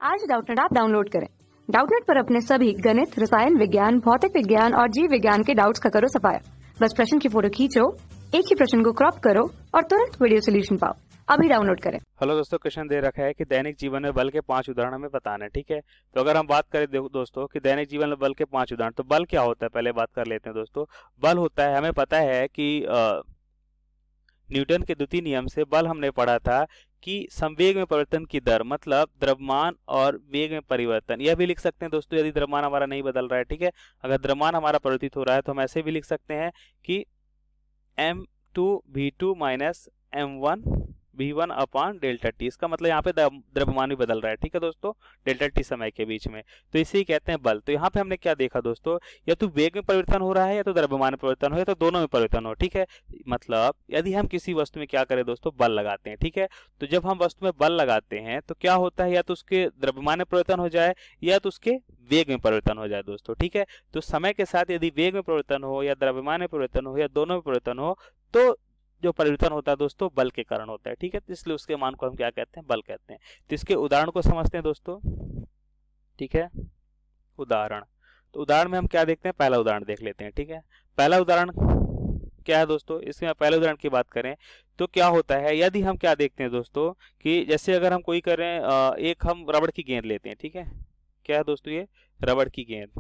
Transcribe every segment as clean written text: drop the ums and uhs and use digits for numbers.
आज Doubtnut app download करें। Doubtnut पर अपने सभी गणित, रसायन विज्ञान, भौतिक विज्ञान और जीव विज्ञान के डाउट्स का करो सफाया। बस प्रश्न की फोटो खींचो, एक ही प्रश्न को क्रॉप करो और तुरंत वीडियो सोल्यूशन पाओ। अभी डाउनलोड करें। हेलो दोस्तों, क्वेश्चन दे रखा है कि दैनिक जीवन में बल के 5 उदाहरण हमें बताना है। ठीक है, तो अगर हम बात करें दोस्तों कि दैनिक जीवन में बल के 5 उदाहरण, तो बल क्या होता है पहले बात कर लेते हैं दोस्तों। बल होता है, हमें पता है कि न्यूटन के द्वितीय नियम से बल हमने पढ़ा था कि संवेग में परिवर्तन की दर, मतलब द्रव्यमान और वेग में परिवर्तन। यह भी लिख सकते हैं दोस्तों, यदि द्रव्यमान हमारा नहीं बदल रहा है। ठीक है, अगर द्रव्यमान हमारा परिवर्तित हो रहा है तो हम ऐसे भी लिख सकते हैं कि m2v2 minus m1 v1 upon delta T. इसका मतलब यहाँ पे द्रव्यमान भी बदल रहा है। ठीक है दोस्तों, डेल्टा टी समय के बीच में, तो इसे ही कहते हैं बल। तो यहाँ पे हमने क्या देखा दोस्तों, या तो वेग में परिवर्तन हो रहा है या तो द्रव्यमान में परिवर्तन हो या तो दोनों में परिवर्तन हो। ठीक है, मतलब यदि हम किसी वस्तु में क्या करें दोस्तों, बल लगाते हैं। ठीक है, तो जब हम वस्तु में बल लगाते हैं तो क्या होता है, या तो उसके द्रव्यमान में परिवर्तन हो जाए या तो उसके वेग में परिवर्तन हो जाए दोस्तों। ठीक है, तो समय के साथ यदि वेग में परिवर्तन हो या द्रव्यमान में परिवर्तन हो या दोनों में परिवर्तन हो, तो जो परिवर्तन होता है दोस्तों बल के कारण होता है। ठीक है, तो इसलिए उसके मान को हम क्या कहते हैं, बल कहते हैं। तो इसके उदाहरण को समझते हैं दोस्तों। ठीक है, उदाहरण, तो उदाहरण में हम क्या देखते हैं, पहला उदाहरण देख लेते हैं। ठीक है, पहला उदाहरण क्या है दोस्तों, इसमें पहले उदाहरण की बात करें तो क्या होता है, यदि हम क्या देखते हैं दोस्तों कि जैसे अगर हम कोई करें, एक हम रबड़ की गेंद लेते हैं। ठीक है, क्या है दोस्तों, ये रबड़ की गेंद,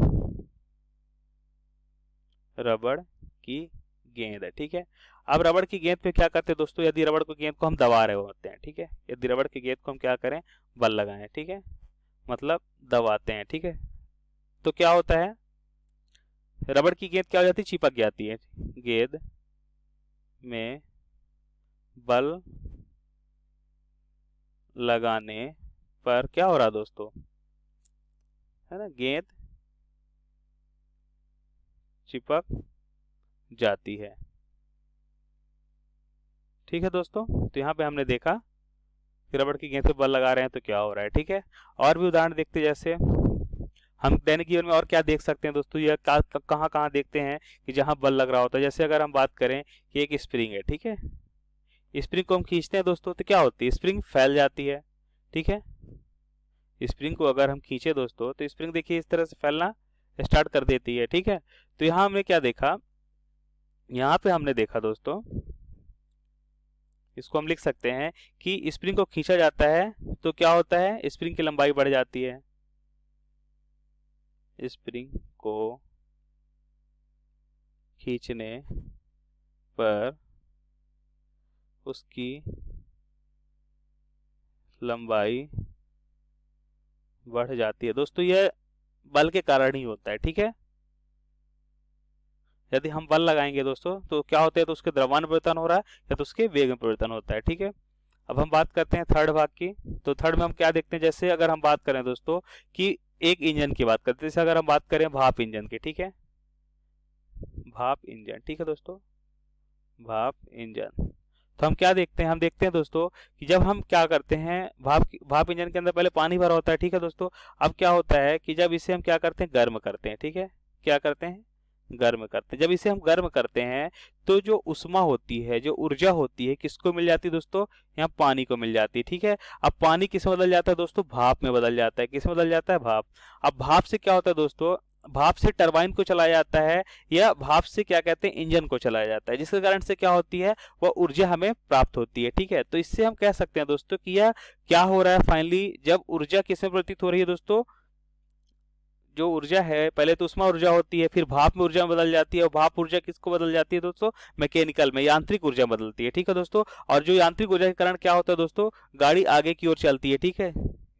रबड़ की गेंद है। ठीक है, अब रबड़ की गेंद पे क्या करते हैं दोस्तों, यदि रबड़ की गेंद को हम दबा रहे होते हैं। ठीक है, यदि रबड़ की गेंद को हम क्या करें, बल लगाएं। ठीक है, मतलब दबाते हैं। ठीक है, तो क्या होता है, रबड़ की गेंद क्या हो जाती है, चिपक जाती है। गेंद में बल लगाने पर क्या हो रहा दोस्तों, है ना, गेंद चिपक जाती है। ठीक है दोस्तों, तो यहाँ पे हमने देखा कि रबड़ की गेंद पे बल लगा रहे हैं तो क्या हो रहा है। ठीक है, और भी उदाहरण देखते, जैसे हम दैनिक जीवन में और क्या देख सकते हैं दोस्तों, यह कहाँ कहाँ देखते हैं कि जहाँ बल लग रहा होता है। जैसे अगर हम बात करें कि एक स्प्रिंग है। ठीक है, स्प्रिंग को हम खींचते हैं दोस्तों तो क्या होती है, स्प्रिंग फैल जाती है। ठीक है, स्प्रिंग को अगर हम खींचे दोस्तों तो स्प्रिंग देखिए इस तरह से फैलना स्टार्ट कर देती है। ठीक है, तो यहाँ हमने क्या देखा, यहाँ पे हमने देखा दोस्तों, इसको हम लिख सकते हैं कि स्प्रिंग को खींचा जाता है तो क्या होता है, स्प्रिंग की लंबाई बढ़ जाती है। स्प्रिंग को खींचने पर उसकी लंबाई बढ़ जाती है दोस्तों, यह बल के कारण ही होता है। ठीक है, यदि हम बल लगाएंगे दोस्तों तो क्या होता है, तो उसके द्रव्यमान में परिवर्तन हो रहा है या तो उसके वेग में परिवर्तन होता है। ठीक है, अब हम बात करते हैं थर्ड भाग की। तो थर्ड में हम क्या देखते हैं, जैसे अगर हम बात करें दोस्तों कि एक इंजन की बात करते हैं, जैसे अगर हम बात करें भाप इंजन की। ठीक है, भाप इंजन। ठीक है दोस्तों, भाप इंजन, तो हम क्या देखते हैं, हम देखते हैं दोस्तों कि जब हम क्या करते हैं, भाप इंजन के अंदर पहले पानी भरा होता है। ठीक है दोस्तों, अब क्या होता है कि जब इसे हम क्या करते हैं, गर्म करते हैं। ठीक है, क्या करते हैं, गर्म करते हैं। जब इसे हम गर्म करते हैं तो जो उष्मा होती है, जो ऊर्जा होती है, किसको मिल जाती है दोस्तों, यहाँ पानी को मिल जाती है। ठीक है, अब पानी किस में बदल जाता है दोस्तों, भाप में बदल जाता है। किस में बदल जाता है, भाप। अब भाप से क्या होता है दोस्तों, भाप से टरबाइन को चलाया जाता है या भाप से क्या कहते हैं, इंजन को चलाया जाता है, जिसके कारण से क्या होती है, वह ऊर्जा हमें प्राप्त होती है। ठीक है, तो इससे हम कह सकते हैं दोस्तों कि यह क्या हो रहा है, फाइनली जब ऊर्जा किसमें परिवर्तित हो रही है दोस्तों, जो ऊर्जा है पहले तो उष्मा ऊर्जा होती है, फिर भाप में ऊर्जा में बदल जाती है, और भाप ऊर्जा किसको बदल जाती है दोस्तों, मैकेनिकल में, यांत्रिक ऊर्जा बदलती है। ठीक है दोस्तों, और जो यांत्रिक ऊर्जा के कारण क्या होता है दोस्तों, गाड़ी आगे की ओर चलती है। ठीक है,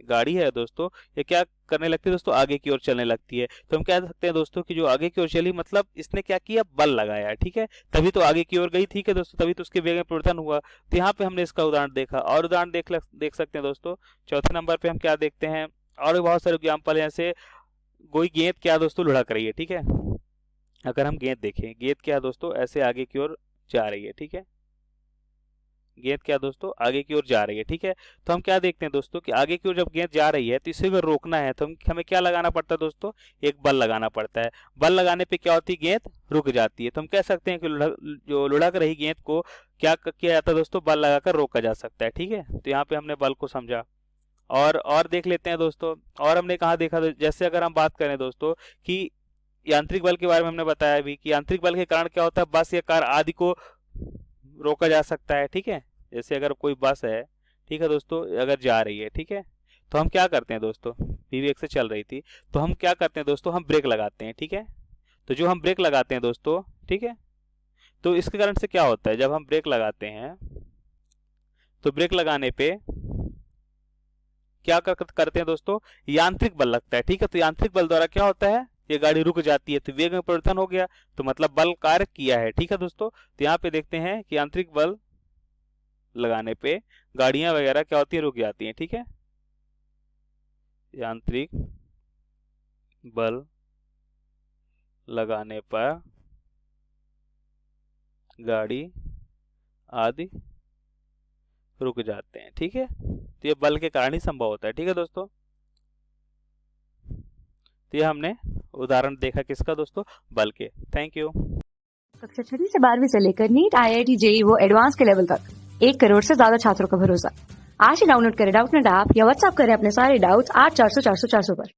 गाड़ी है दोस्तों, ये क्या करने लगती है दोस्तों, आगे की ओर चलने लगती है। तो हम कह सकते हैं दोस्तों कि जो आगे की ओर चली, मतलब इसने क्या किया, बल लगाया। ठीक है, तभी तो आगे की ओर गई। ठीक है दोस्तों, तभी तो उसके वेग में परिवर्तन हुआ। तो यहाँ पे हमने इसका उदाहरण देखा, और उदाहरण देख सकते हैं दोस्तों। चौथे नंबर पे हम क्या देखते हैं, और भी बहुत सारे एग्जाम्पल हैं, जैसे कोई गेंद क्या दोस्तों लुढ़क रही है। ठीक है, अगर हम गेंद देखें, गेंद क्या दोस्तों ऐसे आगे की ओर जा रही है। ठीक है, गेंद क्या दोस्तों आगे की ओर जा रही है। ठीक है, तो हम क्या देखते हैं दोस्तों कि आगे की ओर जब गेंद जा रही है तो इसे अगर रोकना है तो हमें क्या लगाना पड़ता है दोस्तों, एक बल लगाना पड़ता है। बल लगाने पे क्या होती है, गेंद रुक जाती है। तो हम कह सकते हैं कि जो लुढ़क रही गेंद को क्या किया जाता है दोस्तों, बल लगाकर रोका जा सकता है। ठीक है, तो यहाँ पे हमने बल को समझा। और देख लेते हैं दोस्तों। और हमने कहा देखा, जैसे अगर हम बात करें दोस्तों कि यांत्रिक बल के बारे में हमने बताया अभी कि यांत्रिक बल के कारण क्या होता है, बस या कार आदि को रोका जा सकता है। ठीक है, जैसे अगर कोई बस है, ठीक है दोस्तों, अगर जा रही है, ठीक है, तो हम क्या करते हैं दोस्तों, पीवीएक्स से चल रही थी, तो हम क्या करते हैं दोस्तों, हम ब्रेक लगाते हैं। ठीक है, तो जो हम ब्रेक लगाते हैं दोस्तों, ठीक है, तो इसके कारण से क्या होता है, जब हम ब्रेक लगाते हैं तो ब्रेक लगाने पे क्या करते हैं दोस्तों, यांत्रिक बल लगता है। ठीक है, तो यांत्रिक बल द्वारा क्या होता है, ये गाड़ी रुक जाती है, तो वेग में परिवर्तन हो गया, तो मतलब बल कार्य किया है। ठीक है दोस्तों, तो यहाँ पे देखते हैं कि यांत्रिक बल लगाने पे गाड़ियां वगैरह क्या होती है, रुक जाती हैं। ठीक है, यांत्रिक बल लगाने पर गाड़ी आदि रुक जाते हैं। ठीक है, तो ये बल के कारण ही संभव होता है। ठीक है दोस्तों, तो ये हमने उदाहरण देखा किसका दोस्तों, बल के। Thank you. कक्षा 6 से 12वीं से लेकर नीट, IIT, JEE वो एडवांस के लेवल तक 1 करोड़ से ज्यादा छात्रों का भरोसा। आज ही डाउनलोड करें डाउटनेट ऐप या व्हाट्सएप करें अपने सारे डाउट्स 8400 400 400 पर।